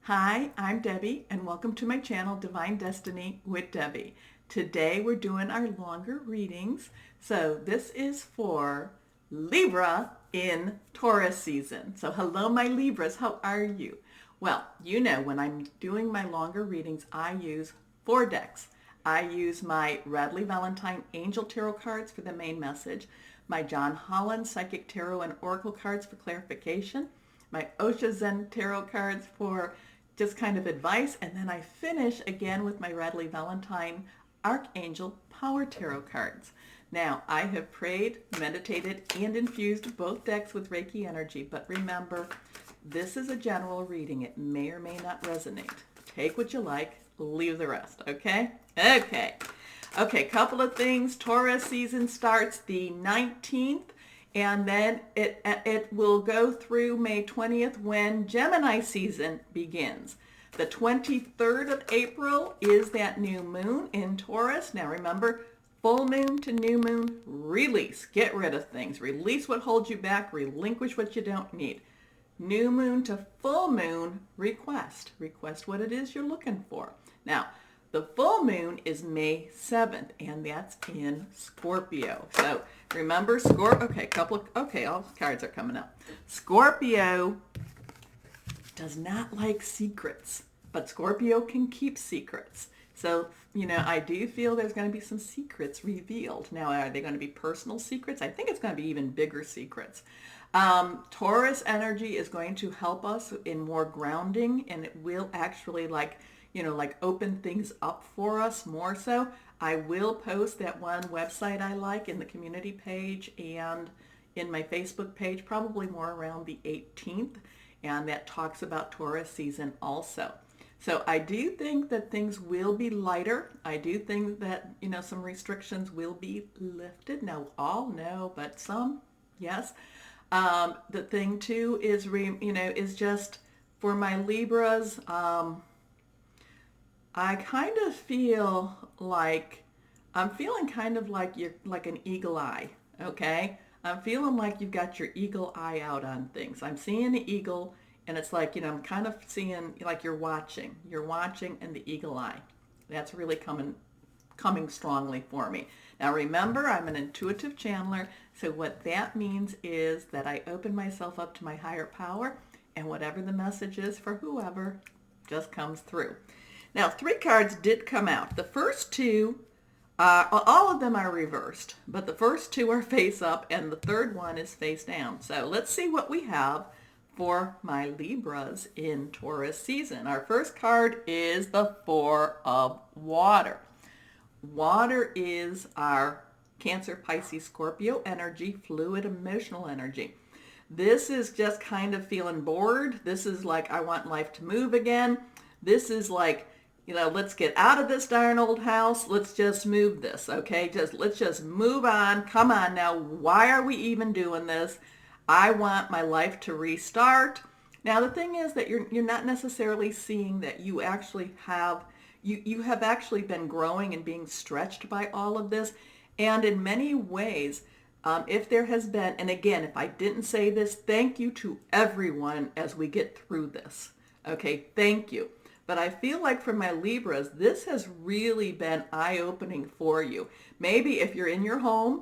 Hi, I'm Debbie, and welcome to my channel, Divine Destiny with Debbie. Today we're doing our longer readings. So this is for Libra in Taurus season. So hello, my Libras, how are you? Well, you know when I'm doing my longer readings, I use 4 decks. I use my Radley Valentine Angel Tarot cards for the main message, my John Holland Psychic Tarot and Oracle cards for clarification, my Osho Zen Tarot cards for just kind of advice, and then I finish again with my Radley Valentine Archangel Power Tarot cards. Now, I have prayed, meditated, and infused both decks with Reiki energy, but remember, this is a general reading. It may or may not resonate. Take what you like, leave the rest, okay? Okay, couple of things. Taurus season starts the 19th, and then it will go through May 20th when Gemini season begins. The 23rd of April is that new moon in Taurus. Now remember, full moon to new moon, release. Get rid of things. Release what holds you back. Relinquish what you don't need. New moon to full moon, request. Request what it is you're looking for. Now, the full moon is May 7th, and that's in Scorpio. So remember, all the cards are coming up. Scorpio does not like secrets, but Scorpio can keep secrets. So, I do feel there's going to be some secrets revealed. Now, are they going to be personal secrets? I think it's going to be even bigger secrets. Taurus energy is going to help us in more grounding, and it will actually like open things up for us more so. I will post that one website I like in the community page and in my Facebook page, probably more around the 18th, and that talks about Taurus season also. So I do think that things will be lighter. I do think that, some restrictions will be lifted. Now, all no, but some, yes. The thing too is, is just for my Libras, I kind of feel like, I'm feeling kind of like you're like an eagle eye, okay? I'm feeling like you've got your eagle eye out on things. I'm seeing the eagle, and it's like, I'm kind of seeing like you're watching and the eagle eye. That's really coming strongly for me. Now remember, I'm an intuitive channeler, so what that means is that I open myself up to my higher power, and whatever the message is for whoever just comes through. Now, 3 cards did come out. The first 2, all of them are reversed, but the first 2 are face up, and the third one is face down. So let's see what we have for my Libras in Taurus season. Our first card is the 4 of Water. Water is our Cancer, Pisces, Scorpio energy, fluid, emotional energy. This is just kind of feeling bored. This is like, I want life to move again. This is like, let's get out of this darn old house. Let's just move this, okay? Let's just move on. Come on now. Why are we even doing this? I want my life to restart. Now, the thing is that you're not necessarily seeing that you actually have, you have actually been growing and being stretched by all of this. And in many ways, if there has been, and again, if I didn't say this, thank you to everyone as we get through this. Okay, thank you. But I feel like for my Libras, this has really been eye-opening for you. Maybe if you're in your home,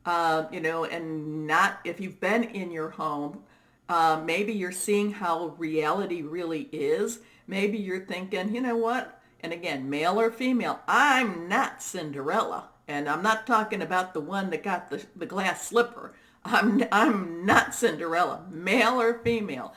and not if you've been in your home, maybe you're seeing how reality really is. Maybe you're thinking, you know what? And again, male or female, I'm not Cinderella. And I'm not talking about the one that got the glass slipper. I'm not Cinderella, male or female.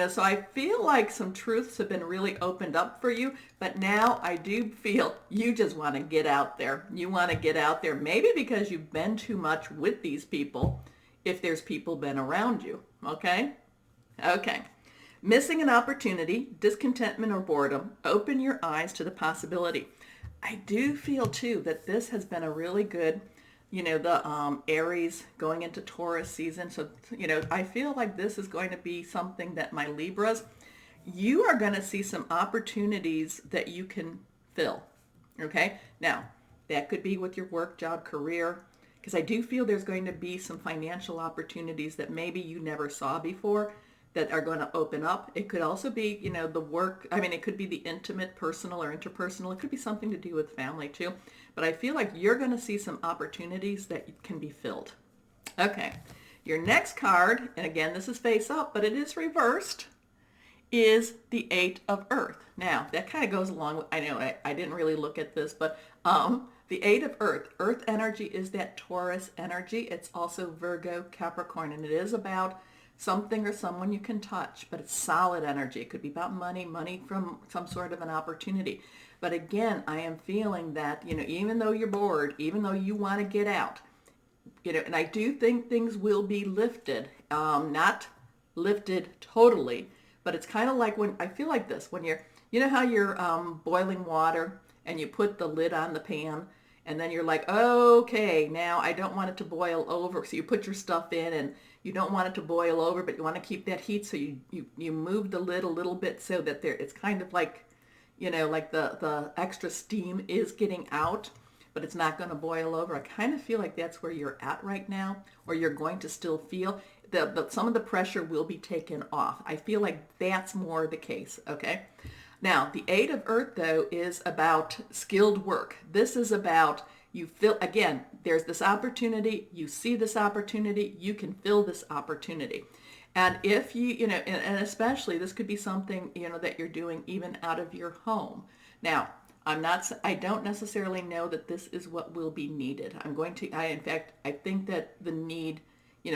So I feel like some truths have been really opened up for you, but now I do feel you just want to get out there. You want to get out there, maybe because you've been too much with these people, if there's people been around you, okay? Okay. Missing an opportunity, discontentment, or boredom, open your eyes to the possibility. I do feel too that this has been a really good, the Aries going into Taurus season. So, I feel like this is going to be something that my Libras, you are going to see some opportunities that you can fill. Okay. Now, that could be with your work, job, career, because I do feel there's going to be some financial opportunities that maybe you never saw before. that are going to open up. It could also be, the work. I mean, it could be the intimate, personal, or interpersonal. It could be something to do with family too. But I feel like you're going to see some opportunities that can be filled. Okay. Your next card, and again, this is face up, but it is reversed, is the Eight of Earth. Now, that kind of goes along with, I know I didn't really look at this, but the Eight of Earth. Earth energy is that Taurus energy. It's also Virgo, Capricorn, and it is about something or someone you can touch, but it's solid energy. It could be about money from some sort of an opportunity. But again, I am feeling that, even though you're bored, even though you want to get out, and I do think things will be lifted, not lifted totally, but it's kind of like when, I feel like this, when how you're boiling water and you put the lid on the pan and then you're like, okay, now I don't want it to boil over. So you put your stuff in and you don't want it to boil over, but you want to keep that heat. So you move the lid a little bit so that it's kind of like, like the extra steam is getting out, but it's not going to boil over. I kind of feel like that's where you're at right now, or you're going to still feel some of the pressure will be taken off. I feel like that's more the case, okay? Now, the Eight of Earth, though, is about skilled work. This is about, you feel, again, there's this opportunity, you see this opportunity, you can fill this opportunity. And if and especially this could be something, that you're doing even out of your home. Now, I don't necessarily know that this is what will be needed. In fact, I think that the need,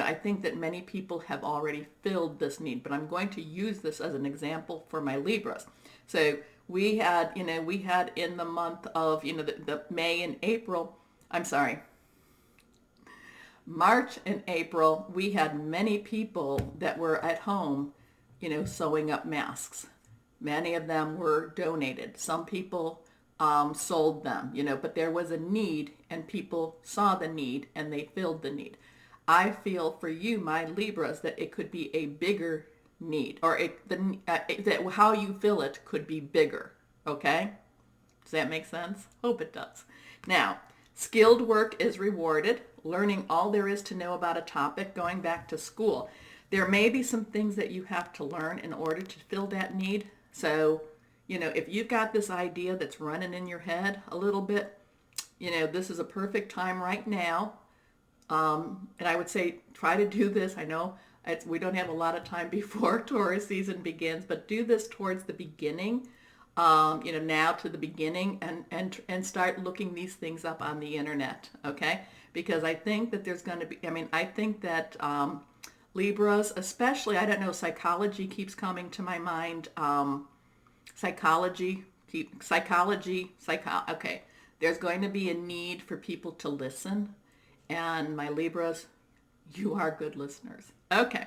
I think that many people have already filled this need, but I'm going to use this as an example for my Libras. So we had in the month of, the May and April, March and April, we had many people that were at home, sewing up masks. Many of them were donated. Some people sold them, but there was a need and people saw the need and they filled the need. I feel for you, my Libras, that it could be a bigger need, or that how you fill it could be bigger. Okay? Does that make sense? Hope it does. Now, skilled work is rewarded. Learning all there is to know about a topic, going back to school. There may be some things that you have to learn in order to fill that need. So, if you've got this idea that's running in your head a little bit, this is a perfect time right now. And I would say try to do this. I know we don't have a lot of time before Taurus season begins, but do this towards the beginning, now to the beginning, and start looking these things up on the internet, okay? Because I think that there's going to be, I think that Libras, especially, I don't know, psychology keeps coming to my mind. Okay. There's going to be a need for people to listen. And my Libras, you are good listeners. Okay.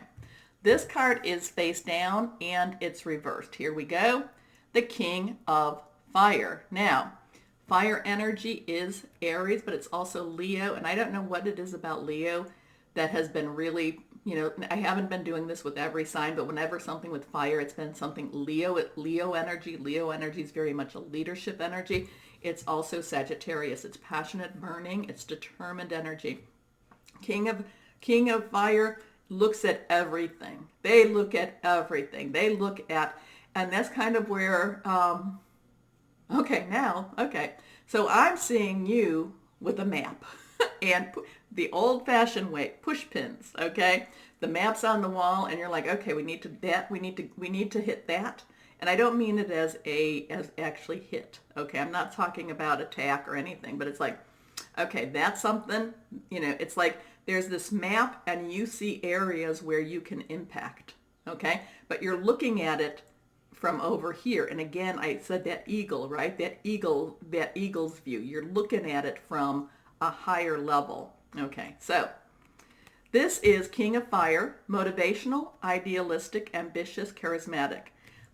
This card is face down and it's reversed. Here we go. The King of Fire. Now, fire energy is Aries, but it's also Leo. And I don't know what it is about Leo that has been really, I haven't been doing this with every sign, but whenever something with fire, it's been something Leo energy. Leo energy is very much a leadership energy. It's also Sagittarius. It's passionate, burning. It's determined energy. King of Fire looks at everything. They look at everything. They look at, and that's kind of where, okay. So I'm seeing you with a map and the old-fashioned way, push pins, okay? The map's on the wall and you're like, okay, we need to hit that. And I don't mean it as actually hit, okay? I'm not talking about attack or anything, but it's like, okay, that's something, it's like there's this map and you see areas where you can impact, okay? But you're looking at it from over here. And again, I said that eagle, right? That eagle's view. You're looking at it from a higher level, okay? So this is King of Fire, motivational, idealistic, ambitious, charismatic.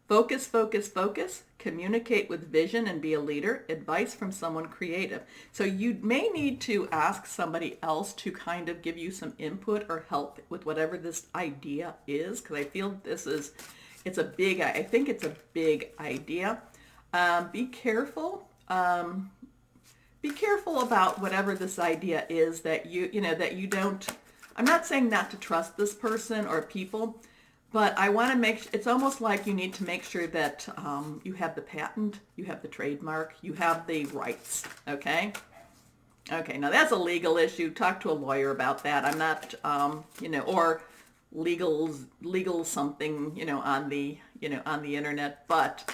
Focus, focus, focus. Communicate with vision and be a leader. Advice from someone creative. So you may need to ask somebody else to kind of give you some input or help with whatever this idea is, because I feel I think it's a big idea. Be careful. Be careful about whatever this idea is that you don't, I'm not saying not to trust this person or people, But I want to it's almost like you need to make sure that you have the patent, you have the trademark, you have the rights, okay? Okay, now that's a legal issue. Talk to a lawyer about that. I'm not, or legal something, on the, on the internet. But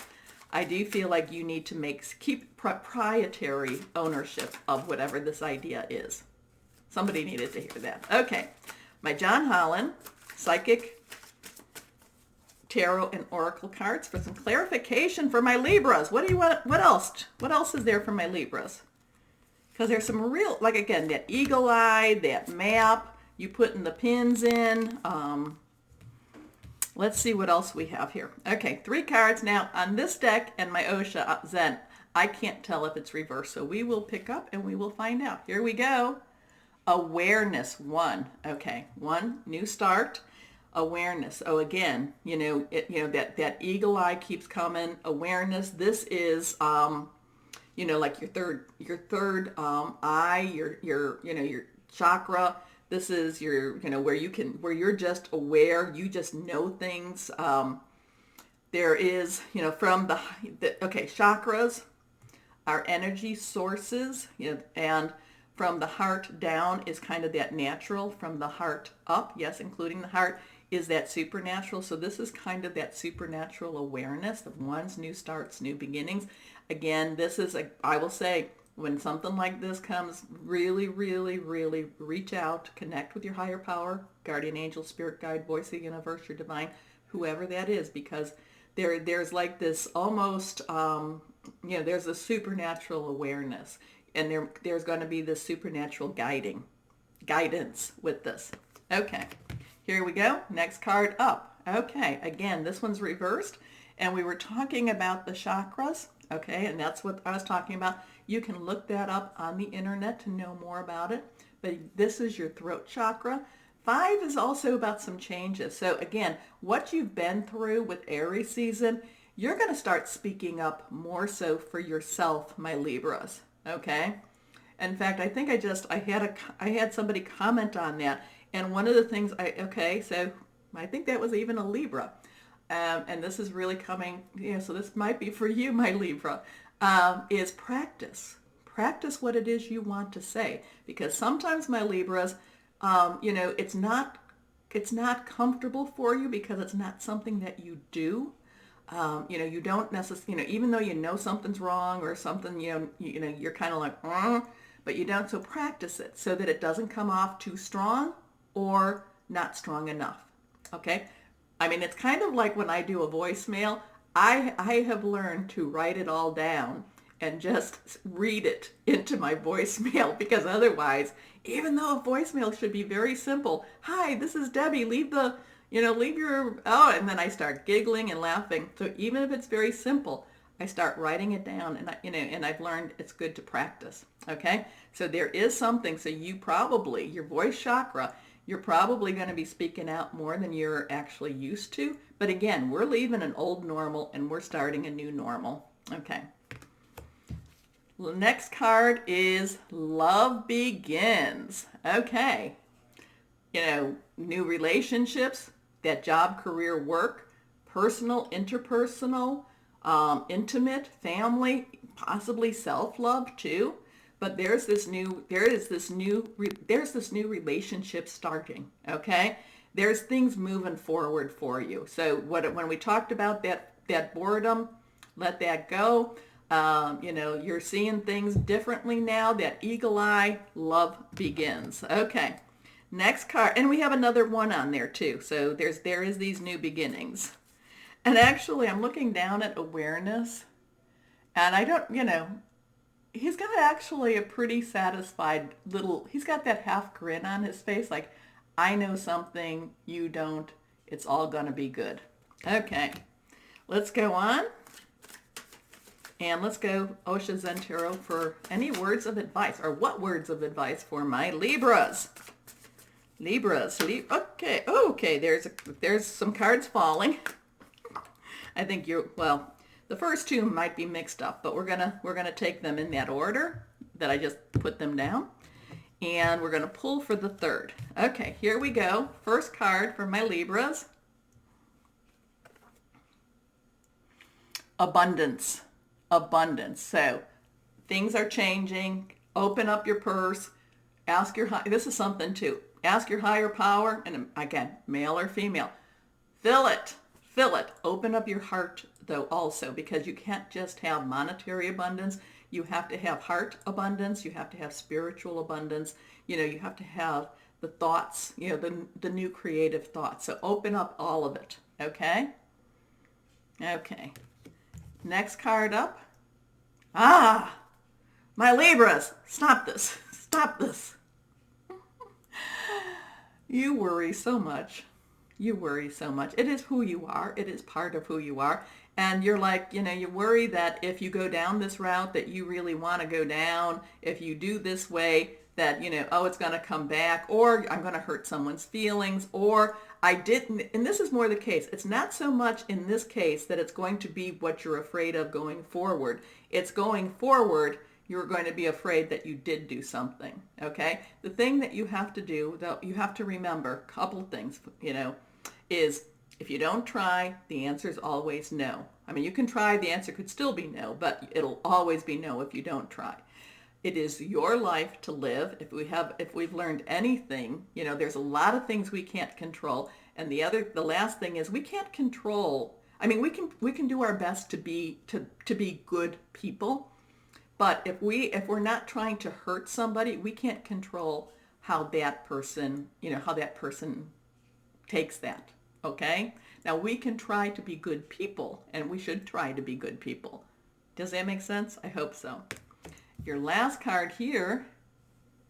I do feel like you need to keep proprietary ownership of whatever this idea is. Somebody needed to hear that. Okay, my John Holland Psychic Tarot and Oracle cards for some clarification for my Libras. What do you want? What else? What else is there for my Libras? Because there's some real, like again, that eagle eye, that map, you putting the pins in. Let's see what else we have here. Okay, 3 cards. Now on this deck and my Osha Zen, I can't tell if it's reversed. So we will pick up and we will find out. Here we go. Awareness 1. Okay, 1, new start. Awareness. Oh, again, that eagle eye keeps coming. Awareness. This is, like your third eye, your chakra. This is your, where you're just aware. You just know things. There is, from chakras are energy sources, and from the heart down is kind of that natural. From the heart up, yes, including the heart, is that supernatural. So this is kind of that supernatural awareness of one's new starts, new beginnings. Again, this is, I will say, when something like this comes, really, really, really reach out, connect with your higher power, guardian angel, spirit guide, voice of the universe, your divine, whoever that is, because there's like this almost, there's a supernatural awareness, and there's going to be this supernatural guidance with this. Okay. Here we go. Next card up. Okay. Again, this one's reversed. And we were talking about the chakras. Okay. And that's what I was talking about. You can look that up on the internet to know more about it. But this is your throat chakra. 5 is also about some changes. So again, what you've been through with Aries season, you're going to start speaking up more so for yourself, my Libras. Okay. In fact, I think I had somebody comment on that. And one of the things so I think that was even a Libra. And this is really coming, so this might be for you, my Libra, is practice. Practice what it is you want to say. Because sometimes, my Libras, it's not comfortable for you because it's not something that you do. You don't necessarily, even though you know something's wrong or something, you're kind of like, but you don't. So practice it so that it doesn't come off too strong or not strong enough. Okay. I mean, it's kind of like when I do a voicemail, I have learned to write it all down and just read it into my voicemail, because otherwise, even though a voicemail should be very simple, hi, this is Debbie, leave your, and then I start giggling and laughing. So even if it's very simple, I start writing it down, and I've learned it's good to practice. Okay. So there is something. So your voice chakra, you're probably going to be speaking out more than you're actually used to. But again, we're leaving an old normal and we're starting a new normal. Okay. The next card is Love Begins. Okay. New relationships, that job, career, work, personal, interpersonal, intimate, family, possibly self-love too. But there's this new relationship starting. Okay, there's things moving forward for you. So when we talked about that boredom, let that go. You're seeing things differently now. That eagle eye, love begins. Okay, next card, and we have another one on there too. So there is these new beginnings, and actually I'm looking down at awareness, and I don't, he's got actually a pretty satisfied he's got that half grin on his face, like, I know something you don't, it's all gonna be good. Okay, let's go on. And let's go Osha Zen Tarot for any words of advice, or what words of advice for my Libras. Okay, there's some cards falling. I think the first 2 might be mixed up, but we're gonna take them in that order that I just put them down, and we're gonna pull for the third. Okay, here we go. First card for my Libras. abundance, abundance. So things are changing. Open up your purse. Ask your, this is something too. Ask your higher power, and again, male or female, fill it, fill it. Open up your heart though also, because you can't just have monetary abundance. You have to have heart abundance. You have to have spiritual abundance. You have to have the thoughts, the new creative thoughts. So open up all of it, okay? Okay. Next card up. Ah, my Libras, stop this. Stop this. You worry so much. You worry so much. It is who you are. It is part of who you are. And you're like, you worry that if you go down this route that you really want to go down, if you do this way, that, oh, it's going to come back, or I'm going to hurt someone's feelings, or I didn't. And this is more the case. It's not so much in this case that it's going to be what you're afraid of going forward. It's going forward, you're going to be afraid that you did do something, okay? The thing that you have to do, though, you have to remember a couple things, is if you don't try, the answer is always no. I mean, you can try, the answer could still be no, but it'll always be no if you don't try. It is your life to live. If we've learned anything, there's a lot of things we can't control. And the last thing is we can't control. I mean, we can do our best to be good people. But if we're not trying to hurt somebody, we can't control how that person takes that, okay? Now, we can try to be good people, and we should try to be good people. Does that make sense? I hope so. Your last card here,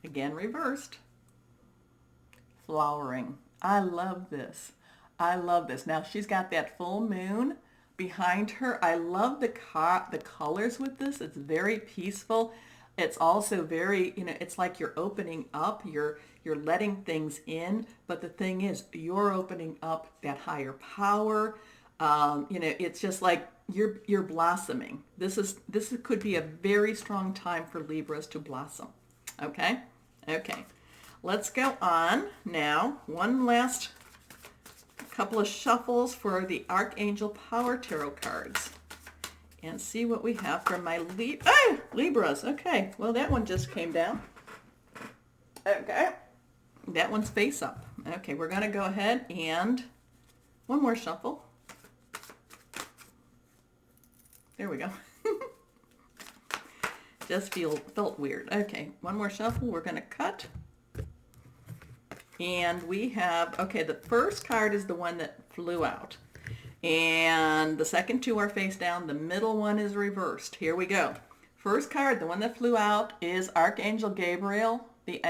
again reversed, flowering. I love this. I love this. Now, she's got that full moon behind her. I love the colors with this. It's very peaceful. It's also very, it's like you're opening up, you're letting things in, but the thing is, you're opening up that higher power. It's just like you're blossoming. This could be a very strong time for Libras to blossom. Okay? Okay. Let's go on now. One last couple of shuffles for the Archangel Power Tarot cards. And see what we have for my Libras. Okay, well, that one just came down. Okay, that one's face up. Okay, we're going to go ahead and one more shuffle. There we go. Just felt weird. Okay, one more shuffle. We're going to cut. And we have, okay, the first card is the one that flew out. And the second two are face down. The middle one is reversed. Here we go. First card, the one that flew out, is Archangel Gabriel, the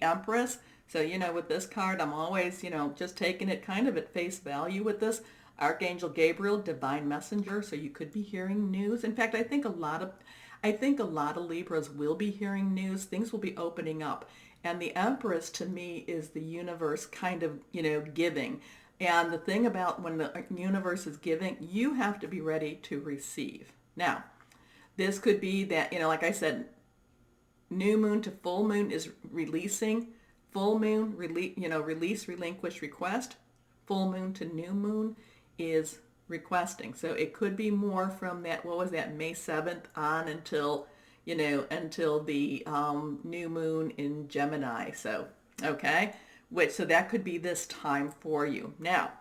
Empress. So, with this card, I'm always, just taking it kind of at face value with this. Archangel Gabriel, divine messenger. So you could be hearing news. In fact, I think a lot of Libras will be hearing news. Things will be opening up. And the Empress, to me, is the universe kind of, giving. And the thing about when the universe is giving, you have to be ready to receive. Now, this could be that, like I said, new moon to full moon is releasing. Full moon, release, relinquish, request. Full moon to new moon is requesting. So it could be more from that, May 7th on until the new moon in Gemini. So, okay. So that could be this time for you. Now,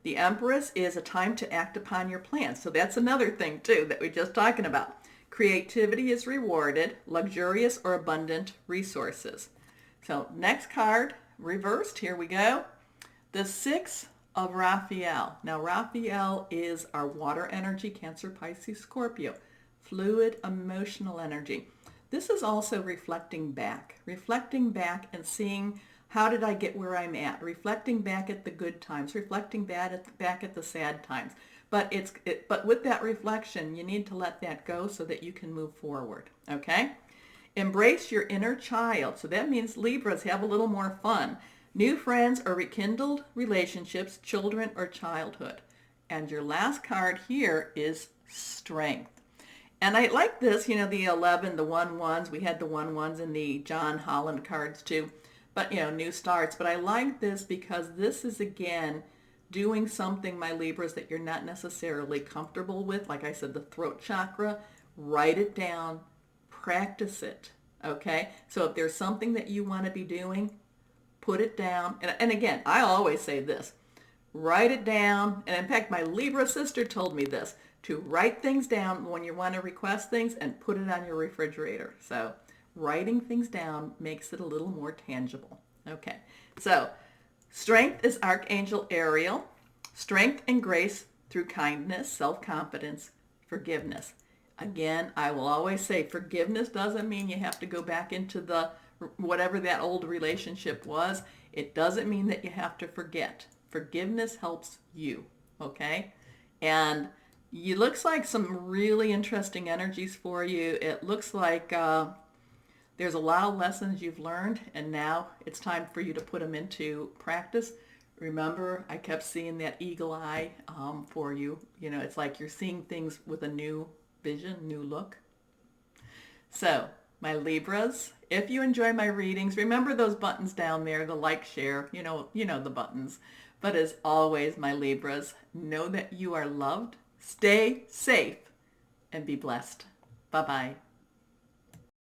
the Empress is a time to act upon your plans. So that's another thing, too, that we're just talking about. Creativity is rewarded, luxurious or abundant resources. So next card, reversed. Here we go. The Six of Raphael. Now, Raphael is our water energy, Cancer, Pisces, Scorpio. Fluid, emotional energy. This is also reflecting back and seeing, how did I get where I'm at? Reflecting back at the good times, reflecting back at the sad times. But with that reflection, you need to let that go so that you can move forward, okay? Embrace your inner child. So that means Libras, have a little more fun. New friends or rekindled relationships, children or childhood. And your last card here is strength. And I like this, the 11, the 1-1s. We had the 1-1s in the John Holland cards too. But, new starts. But I like this because this is, again, doing something, my Libras, that you're not necessarily comfortable with, like I said, the throat chakra, write it down, practice it, okay? So if there's something that you want to be doing, put it down. And again, I always say this, write it down. And in fact, my Libra sister told me this, to write things down when you want to request things and put it on your refrigerator. So writing things down makes it a little more tangible. Okay, so strength is Archangel Ariel. Strength and grace through kindness, self-confidence, forgiveness. Again, I will always say forgiveness doesn't mean you have to go back into the whatever that old relationship was. It doesn't mean that you have to forget. Forgiveness helps you, okay? And it looks like some really interesting energies for you. It looks like there's a lot of lessons you've learned, and now it's time for you to put them into practice. Remember, I kept seeing that eagle eye for you. You know, it's like you're seeing things with a new vision, new look. So, my Libras, if you enjoy my readings, remember those buttons down there, the like, share, you know the buttons. But as always, my Libras, know that you are loved, stay safe, and be blessed. Bye-bye.